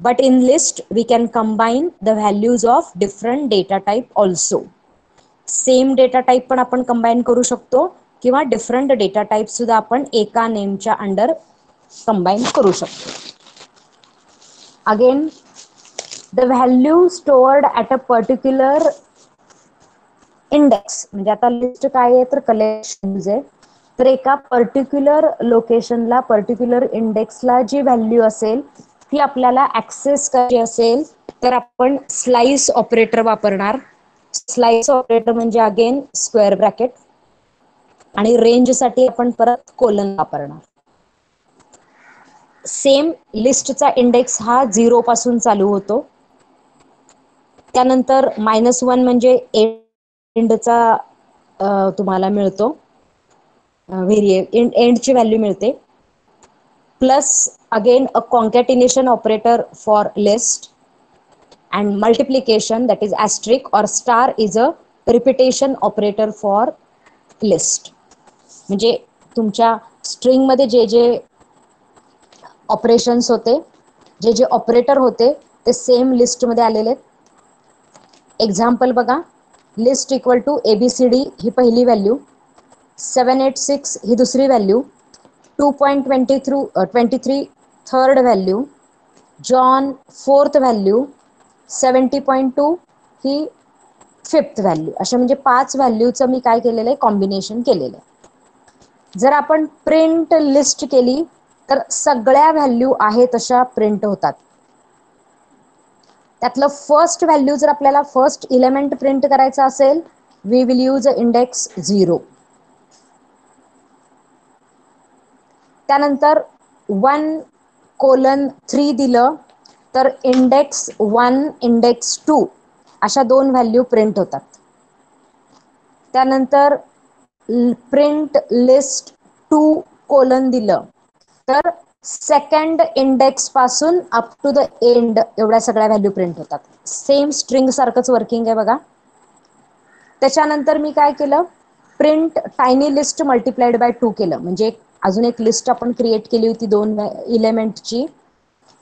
but in list we can combine the values of different data type also. Same data type पण आपण combine करू शकतो किंवा different data type सुद्धा आपण एका नेमच्या under combine करू शकतो. Again the value stored at a particular index, म्हणजे आता लिस्ट काय आहे तर कलेक्शन आहे, तर एका पर्टिक्युलर लोकेशनला पर्टिक्युलर इंडेक्सला जी व्हॅल्यू असेल ती आपल्याला ऍक्सेस करायची असेल तर आपण स्लाइस ऑपरेटर वापरणार. स्लाइस ऑपरेटर म्हणजे अगेन स्क्वेअर ब्रॅकेट आणि रेंज साठी आपण परत कोलन वापरणार. सेम लिस्टचा इंडेक्स हा 0 पासून चालू होतो. त्यानंतर -1 म्हणजे एंडचा तुम्हाला मिळतो एंडची व्हॅल्यू मिळते. Plus again a concatenation operator for list and multiplication, that is asterisk or star, is a repetition operator for list. म्हणजे तुमच्या स्ट्रिंग मध्ये जे जे ऑपरेशन्स होते, जे जे ऑपरेटर होते ते सेम लिस्ट मध्ये आलेले आहेत. एक्झाम्पल बघा, लिस्ट इक्वल टू ABCD ही पहिली व्हॅल्यू, 786 ही दुसरी value, 2.23 third value, John fourth value, 70.2 ही फिफ्थ व्हॅल्यू. अशा म्हणजे 5 व्हॅल्यूचं मी काय केलेलं आहे, कॉम्बिनेशन केलेलं आहे. जर आपण प्रिंट लिस्ट केली तर सगळ्या व्हॅल्यू आहे तशा प्रिंट होतात. त्यातलं फर्स्ट व्हॅल्यू जर आपल्याला फर्स्ट इलेमेंट प्रिंट करायचा असेल, वी विल यूज इंडेक्स 0. त्यानंतर 1:3 दिलं तर इंडेक्स 1 इंडेक्स 2 अशा 2 व्हॅल्यू प्रिंट होतात. त्यानंतर प्रिंट लिस्ट 2: दिलं तर सेकंड इंडेक्स पासून अप टू द एंड एवढ्या सगळ्या व्हॅल्यू प्रिंट होतात. सेम स्ट्रिंग सारखंच वर्किंग आहे बघा. त्याच्यानंतर मी काय केलं, print tiny list multiplied by 2 केलं. म्हणजे अजून एक लिस्ट आपण क्रिएट केली होती 2 इलेमेंटची,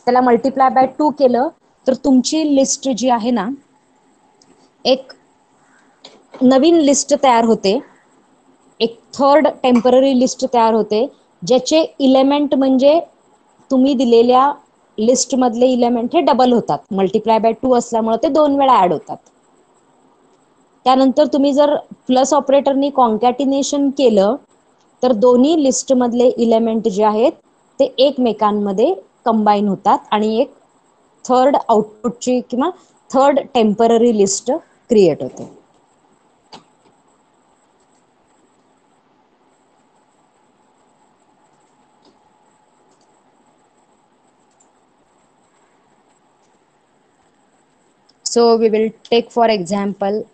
त्याला मल्टिप्लाय बाय 2 केलं तर तुमची लिस्ट जी आहे ना, एक नवीन लिस्ट तयार होते, एक थर्ड टेम्पररी लिस्ट तयार होते, ज्याचे इलेमेंट म्हणजे तुम्ही दिलेल्या लिस्ट मधले इलेमेंट हे डबल होतात. मल्टिप्लाय बाय 2 असल्यामुळे ते 2 वेळा ऍड होतात. त्यानंतर तुम्ही जर प्लस ऑपरेटरनी कॉन्कॅटिनेशन केलं तर दोन्ही लिस्ट मधले इलेमेंट जे आहेत ते एकमेकांमध्ये कंबाईन होतात आणि एक थर्ड आउटपुटची किंवा थर्ड टेम्पररी लिस्ट क्रिएट होते. So we will take for example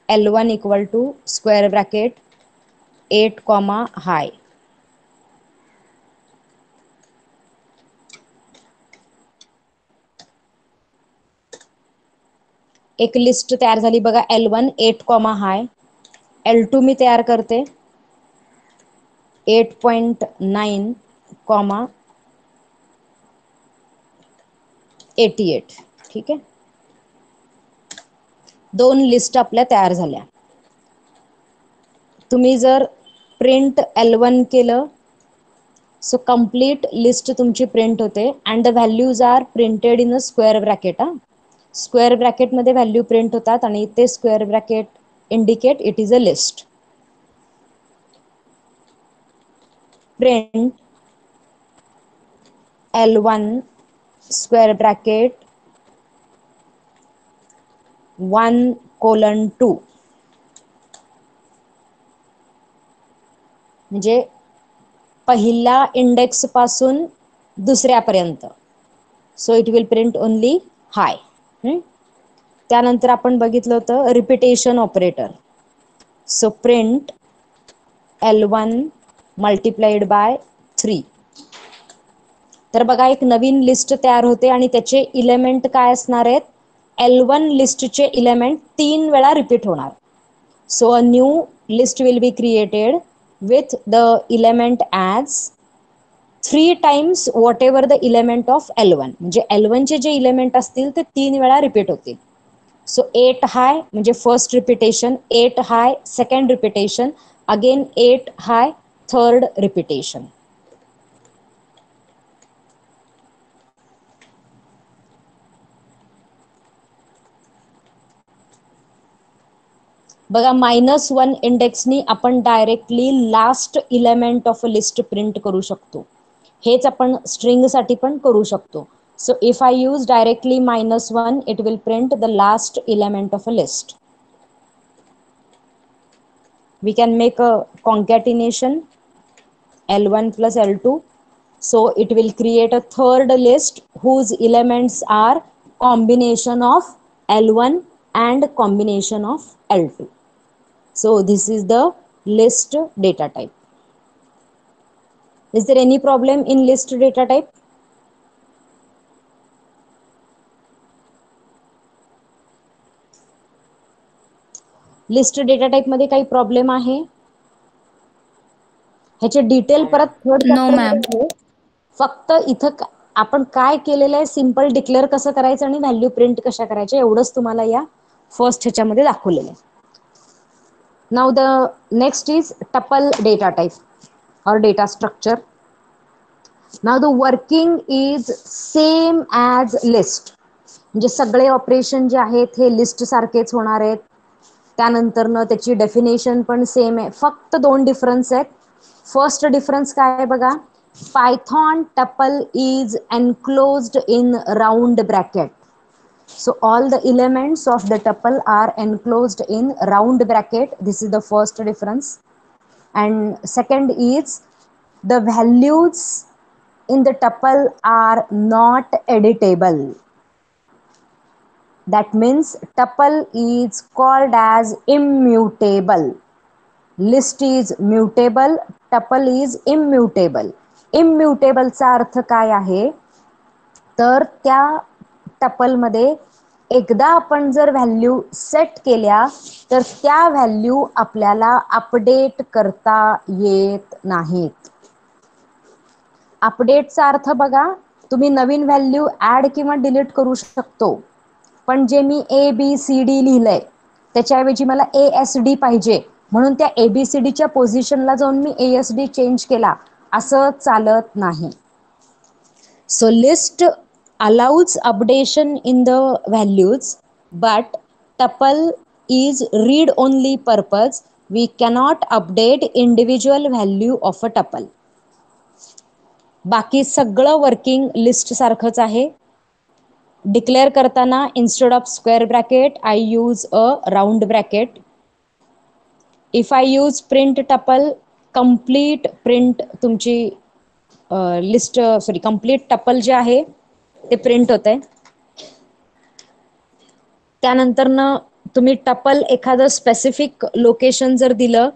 L1 equal to square bracket 8 comma high. एक लिस्ट तयार झाली बघा, L1 8 comma high. L2 मी तयार करते 8.9 comma 88. ठीक आहे, 2 लिस्ट आपल्या तयार झाल्या. तुम्ही जर प्रिंट L1 केलं सो कंप्लीट लिस्ट तुमची प्रिंट होते and the values are printed in a square bracket. Square bracket मध्ये व्हॅल्यू प्रिंट होतात आणि ते square bracket indicate it is a list. Print L1 square bracket 1:2 म्हणजे पहिल्या इंडेक्स पासून दुसऱ्यापर्यंत. So it will print only hi. त्यानंतर आपण बघितलं होतं repetition operator. So print L1 multiplied by 3. तर बघा एक नवीन लिस्ट तयार होते आणि त्याचे इलेमेंट काय असणार आहेत, L1 लिस्टचे इलेमेंट 3 वेळा रिपीट होणार. So a new list will be created with the element as 3 times whatever the element of L1. म्हणजे L1 चे जे इलेमेंट असतील ते 3 वेळा रिपीट होतील. सो 8 हाय म्हणजे फर्स्ट रिपिटेशन, 8 हाय सेकंड रिपिटेशन, अगेन 8 हाय थर्ड रिपिटेशन. बघा -1 इंडेक्सनी आपण directly last element of a list print करू शकतो. हेच आपण स्ट्रिंग साठी पण करू शकतो. So if I use directly -1 it will print the last element of a list. We can make a concatenation L1 plus L2. So it will create a third list whose elements are combination of L1 and combination of L2. So this is the list data type. Is there any problem in list data type? List data type मध्ये काही problem आहे? ह्याचे detail परत third No, ma'am. Chapter. फक्त इथं आपण काय केलेलं आहे, सिंपल डिक्लेअर कसं करायचं आणि व्हॅल्यू प्रिंट कशा करायच्या एवढंच तुम्हाला या फर्स्ट ह्याच्यामध्ये दाखवलेलं आहे. Now the next is tuple data type और data structure. Now the working is same as list. म्हणजे सगळे ऑपरेशन जे आहेत हे लिस्ट सारखेच होणार आहेत. त्यानंतरनं त्याची डेफिनेशन पण सेम आहे. फक्त दोन डिफरन्स आहेत. फर्स्ट डिफरन्स काय आहे बघा, Python tuple is enclosed in round bracket. So all the elements of the tuple are enclosed in round bracket. This is the first difference. And second is the values in the tuple are not editable. That means tuple is called as immutable. List is mutable, tuple is immutable. Immutable चा अर्थ काय आहे, तर त्या tuple मध्ये एकदा आपण जर व्हॅल्यू सेट केल्या तर त्या व्हॅल्यू आपल्याला अपडेट करता येत नाहीत. अपडेटचा अर्थ बघा, तुम्ही नवीन व्हॅल्यू ऍड किंवा डिलीट करू शकतो, पण जे मी ABCD लिहिलंय त्याच्याऐवजी मला ASD पाहिजे म्हणून त्या ABCDच्या पोझिशनला जाऊन मी ASD चेंज केला असं चालत नाही. So list allows updation in the values, but tuple is read only purpose. We cannot update individual value of a tuple. बाकी सगळं वर्किंग लिस्ट सारखंच आहे. डिक्लेअर करताना instead of square bracket I use a round bracket. If I use print tuple, complete print तुमची list sorry complete tuple जे आहे ते print होत आहे. त्यानंतरनं तुम्ही टपल एखादं स्पेसिफिक लोकेशन जर दिलं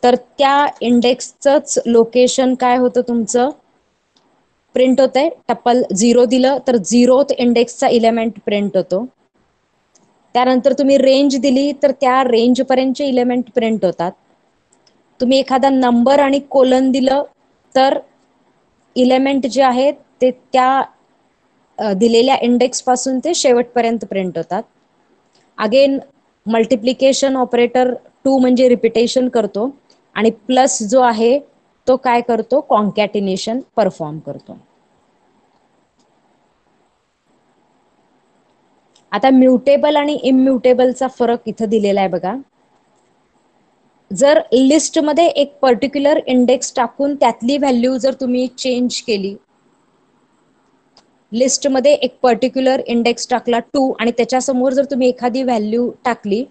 तर त्या इंडेक्सचंच लोकेशन काय होतं तुमचं प्रिंट होत आहे. टपल 0 दिलं तर 0th इंडेक्सचा इलेमेंट प्रिंट होतो. त्यानंतर तुम्ही रेंज दिली तर त्या रेंज पर्यंतचे इलेमेंट प्रिंट होतात. तुम्ही एखादा नंबर आणि कोलन दिलं तर इलेमेंट जे आहेत ते त्या दिलेल्या इंडेक्स पासून ते शेवटपर्यंत प्रिंट होतात. अगेन मल्टिप्लिकेशन ऑपरेटर 2 म्हणजे रिपिटेशन करतो आणि प्लस जो आहे तो काय करतो, कॉन्कॅटिनेशन परफॉर्म करतो. आता म्युटेबल आणि इम्युटेबलचा फरक इथं दिलेला आहे बघा. जर लिस्टमध्ये एक पर्टिक्युलर इंडेक्स टाकून त्यातली व्हॅल्यू जर तुम्ही चेंज केली, लिस्टमध्ये एक पर्टिक्युलर इंडेक्स टाकला 2 आणि त्याच्यासमोर जर तुम्ही एखादी व्हॅल्यू टाकली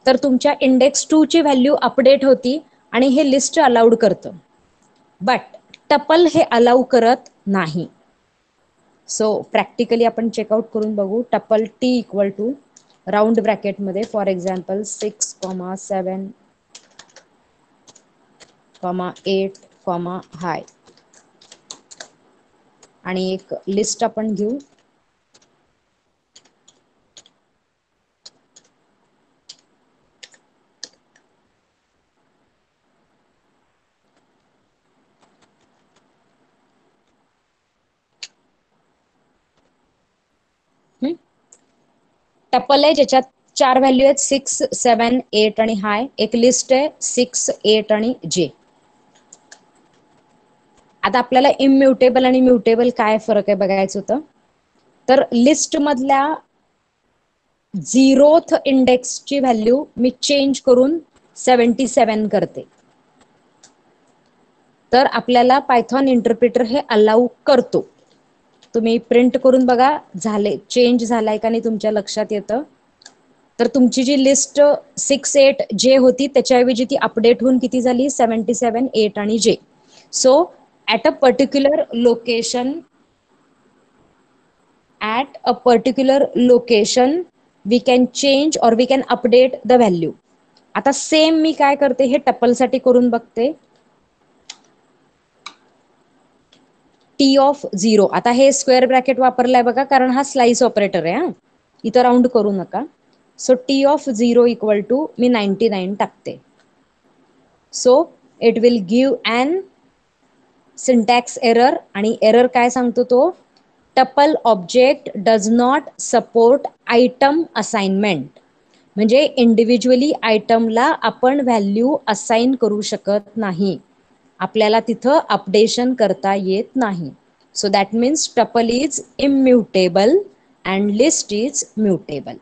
तर तुमच्या इंडेक्स 2 ची व्हॅल्यू अपडेट होती आणि हे लिस्ट अलाउड करतं. बट टपल हे अलाउ करत नाही. सो प्रॅक्टिकली आपण चेकआउट करून बघू. Tuple T equal to round ब्रॅकेटमध्ये फॉर एक्झाम्पल 6,7, 8, हाय आणि एक लिस्ट आपण घेऊ. टपल आहे ज्याच्यात 4 व्हॅल्यू आहेत 6, 7, 8 आणि हाय. एक लिस्ट आहे 6, 8 आणि J. आता आपल्याला इम्युटेबल आणि म्युटेबल काय फरक आहे बघायचं होतं. तर लिस्ट मधल्या 0th इंडेक्सची व्हॅल्यू मी चेंज करून 77 करते तर आपल्याला पायथॉन इंटरप्रिटर हे अलाउ करतो. तुम्ही प्रिंट करून बघा झाले चेंज झालाय का नाही तुमच्या लक्षात येतं. तर तुमची जी लिस्ट 6, 8 J होती त्याच्याऐवजी ती अपडेट होऊन किती झाली 77, 8 आणि J. So at a particular location, we can change or we can update the value. आता सेम मी काय करते हे टपल साठी करून बघते. T of 0. आता हे स्क्वेअर ब्रॅकेट वापरलाय बघा, कारण हा स्लाइस ऑपरेटर आहे. इथं राऊंड करू नका. So t of 0 equal to मी 99 टाकते. So it will give an syntax error, आणि एरर काय सांगतो तो, tuple object does not support item assignment. म्हणजे इंडिव्हिज्युअली आयटमला आपण व्हॅल्यू असाइन करू शकत नाही, आपल्याला तिथं अपडेशन करता येत नाही. So that means tuple is immutable and list is mutable.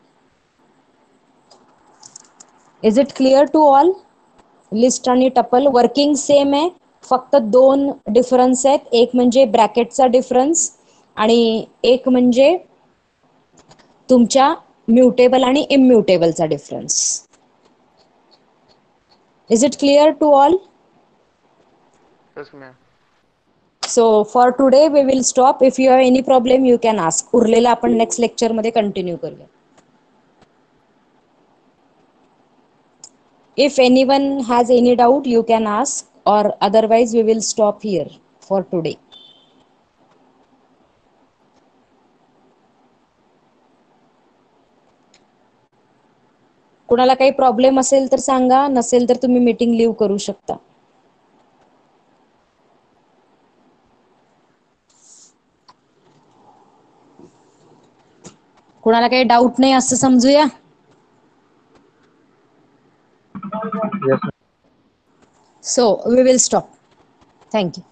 Is it clear to all? List आणि टपल वर्किंग सेम आहे, फक्त दोन डिफरन्स आहेत. एक म्हणजे ब्रॅकेटचा डिफरन्स आणि एक म्हणजे तुमच्या म्युटेबल आणि इम्म्युटेबलचा difference. Is it clear to all? Yes, ma'am. So for today we will stop. If you have any problem you can ask. उरलेला आपण नेक्स्ट लेक्चर मध्ये कंटिन्यू करूया. If anyone has any doubt you can ask, or otherwise we will stop here for today. कुणाला काही problem असेल तर सांगा, नसेल तर तुम्ही मीटिंग लीव करू शकता. कुणाला काही डाऊट नाही असं समजूया. Yes. So we will stop. Thank you.